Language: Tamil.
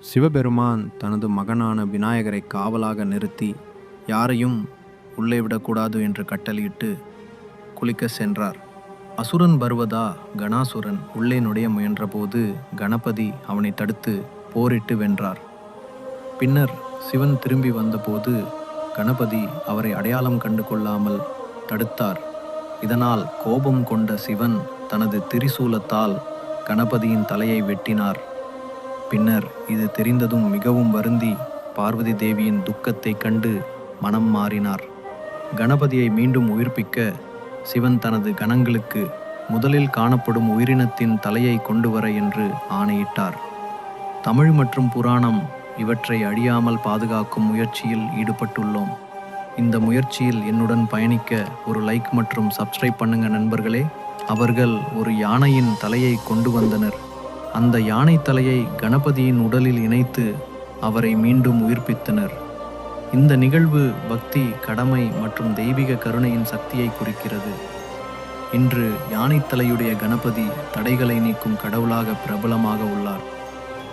சிவபெருமான் தனது மகனான விநாயகரை காவலாக நிறுத்தி யாரையும் உள்ளே விடக்கூடாது என்று கட்டளையிட்டு குளிக்க சென்றார். அசுரன் பர்வதா கணாசுரன் உள்ளே நுழைய முயன்றபோது கணபதி அவனை தடுத்து போரிட்டு வென்றார். பின்னர் சிவன் திரும்பி வந்தபோது கணபதி அவரை அடையாளம் கண்டு கொள்ளாமல் தடுத்தார். இதனால் கோபம் கொண்ட சிவன் தனது திரிசூலத்தால் கணபதியின் தலையை வெட்டினார். பின்னர் இது தெரிந்ததும் மிகவும் வருந்தி பார்வதி தேவியின் துக்கத்தை கண்டு மனம் மாறினார். கணபதியை மீண்டும் உயிர்ப்பிக்க சிவன் தனது கணங்களுக்கு முதலில் காணப்படும் உயிரினத்தின் தலையை கொண்டு வர என்று ஆணையிட்டார். தமிழ் மற்றும் புராணம் இவற்றை அழியாமல் பாதுகாக்கும் முயற்சியில் ஈடுபட்டுள்ளோம். இந்த முயற்சியில் என்னுடன் பயணிக்க ஒரு லைக் மற்றும் சப்ஸ்கிரைப் பண்ணுங்க நண்பர்களே. அவர்கள் ஒரு யானையின் தலையை கொண்டு வந்தனர். அந்த யானை தலையை கணபதியின் உடலில் இணைத்து அவரை மீண்டும் உயிர்ப்பித்தனர். இந்த நிகழ்வு பக்தி, கடமை மற்றும் தெய்வீக கருணையின் சக்தியை குறிக்கிறது. இன்று யானை தலையுடைய கணபதி தடைகளை நீக்கும் கடவுளாக பிரபலமாக உள்ளார்.